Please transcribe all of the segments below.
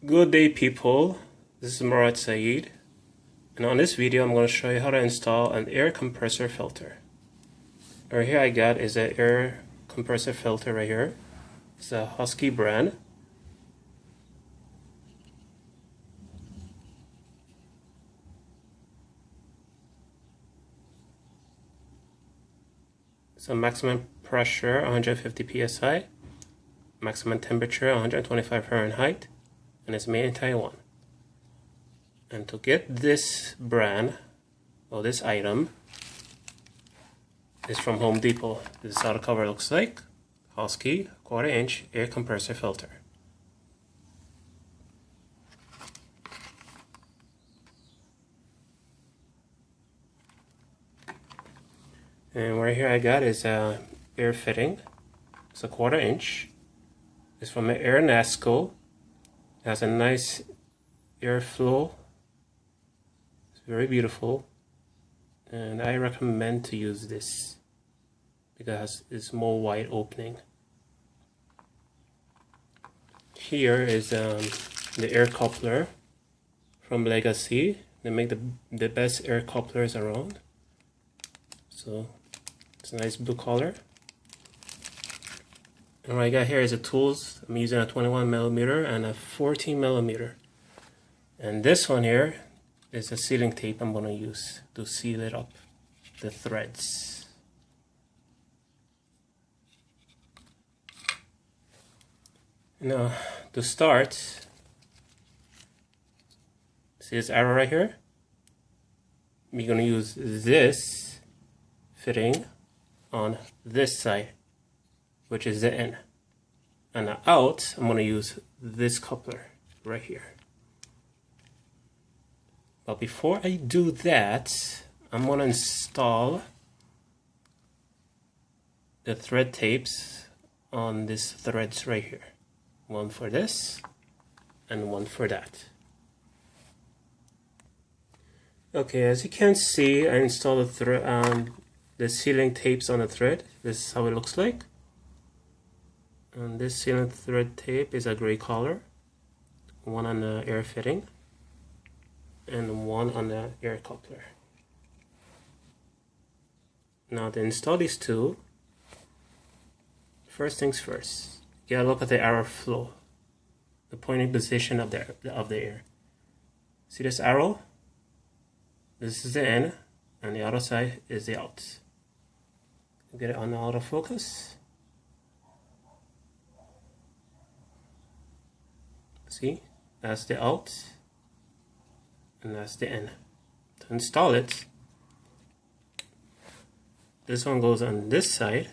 Good day people, this is Murad Saeed, and on this video I'm going to show you how to install an air compressor filter. Right here I got is an air compressor filter right here. It's a Husky brand. So maximum pressure 150 psi, maximum temperature 125 Fahrenheit, and it's made in Taiwan. And to get this brand, or this item, is from Home Depot. This is how the cover looks like. Husky 1/4 inch air compressor filter. And right here I got is a air fitting. It's a 1/4 inch. It's from Air Nasco. It has a nice airflow. It's very beautiful, and I recommend to use this because it's more wide opening. Here is the air coupler from Legacy. They make the best air couplers around. So it's a nice blue color. And what I got here is the tools. I'm using a 21mm and a 14mm. And this one here is a sealing tape I'm going to use to seal it up, the threads. Now, to start, see this arrow right here? We're going to use this fitting on this side, which is the in. And the out, I'm going to use this coupler right here. But before I do that, I'm going to install the thread tapes on these threads right here. One for this and one for that. Okay, as you can see, I installed the sealing tapes on the thread. This is how it looks like. And this sealing thread tape is a gray color. One on the air fitting and one on the air coupler. Now to install these two, first things first, you gotta look at the arrow flow, the pointing position of the air. See this arrow? This is the in, and the other side is the out. Get it on the autofocus. See, that's the out, and that's the in. To install it, this one goes on this side,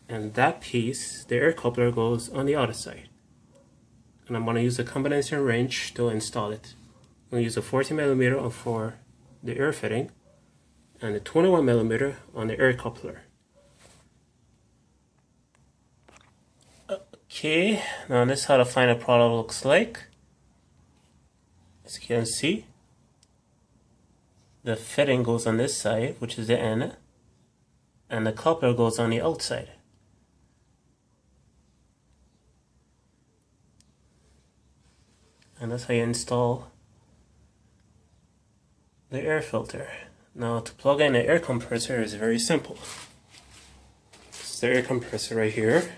and that piece, the air coupler, goes on the other side. And I'm going to use a combination wrench to install it. I'm going to use a 14mm for the air fitting, and a 21mm on the air coupler. Okay, now this is how the final product looks like. As you can see, the fitting goes on this side, which is the in, and the coupler goes on the outside. And that's how you install the air filter. Now to plug in the air compressor is very simple. It's the air compressor right here,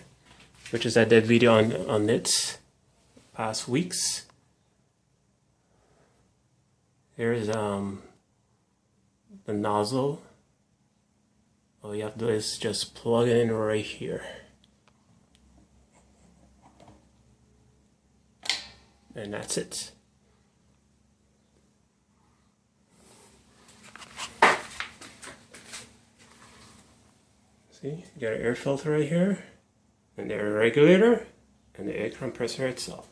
which is I did video on it past weeks. Here's the nozzle. All you have to do is just plug it in right here. And that's it. See, you got an air filter right here, and the air regulator, and the air compressor itself.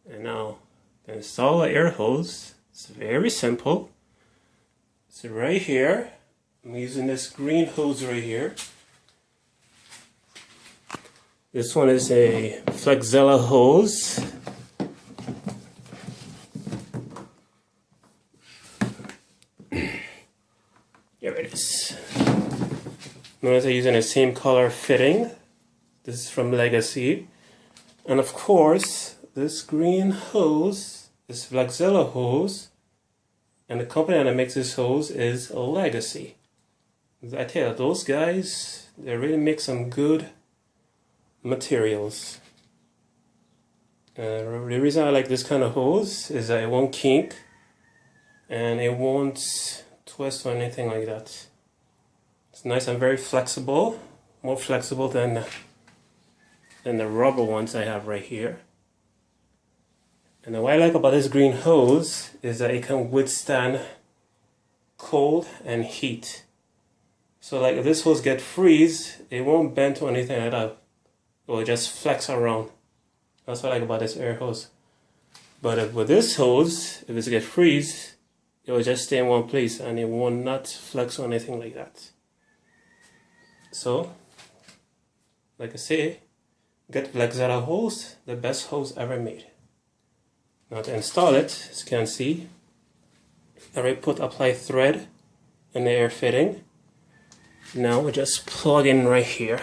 And now, to install the air hose, it's very simple. So right here, I'm using this green hose right here. This one is a Flexzilla hose. Here it is. Notice I'm using the same color fitting. This is from Legacy. And of course, this green hose is Flexzilla hose, and the company that makes this hose is Legacy. I tell you, those guys, they really make some good materials. The reason I like this kind of hose is that it won't kink and it won't twist or anything like that. It's nice and very flexible, more flexible than the rubber ones I have right here. And what I like about this green hose is that it can withstand cold and heat. So like if this hose get freeze, it won't bend or anything like that. It will just flex around. That's what I like about this air hose. But with this hose, if it get freeze, it will just stay in one place and it will not flex or anything like that. So, like I say, get Flexzilla hose, the best hose ever made. Now to install it, as you can see, I already apply thread in the air fitting. Now we just plug in right here.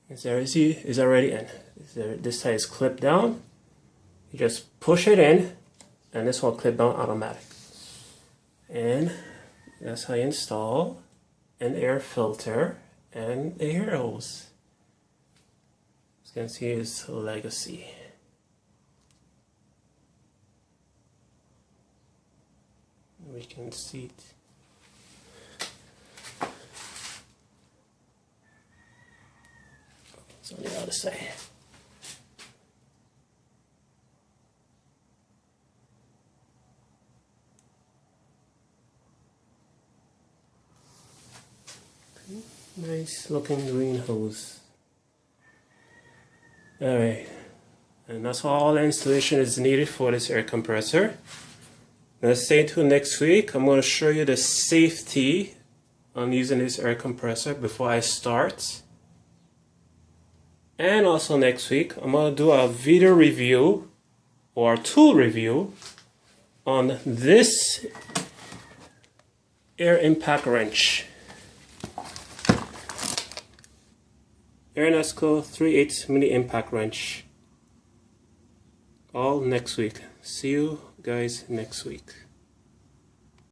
As you see, it's already in. This side is clipped down. You just push it in, and this will clip down automatic. And that's how you install an air filter and a air hose. As you can see, it's Legacy. We can see it. It's on the other side. Nice looking green hose. Alright, and that's all the installation is needed for this air compressor. Now stay tuned next week. I'm going to show you the safety on using this air compressor before I start. And also next week, I'm going to do a video review or tool review on this air impact wrench. Airnesco 3/8 mini impact wrench. All next week. See you guys next week.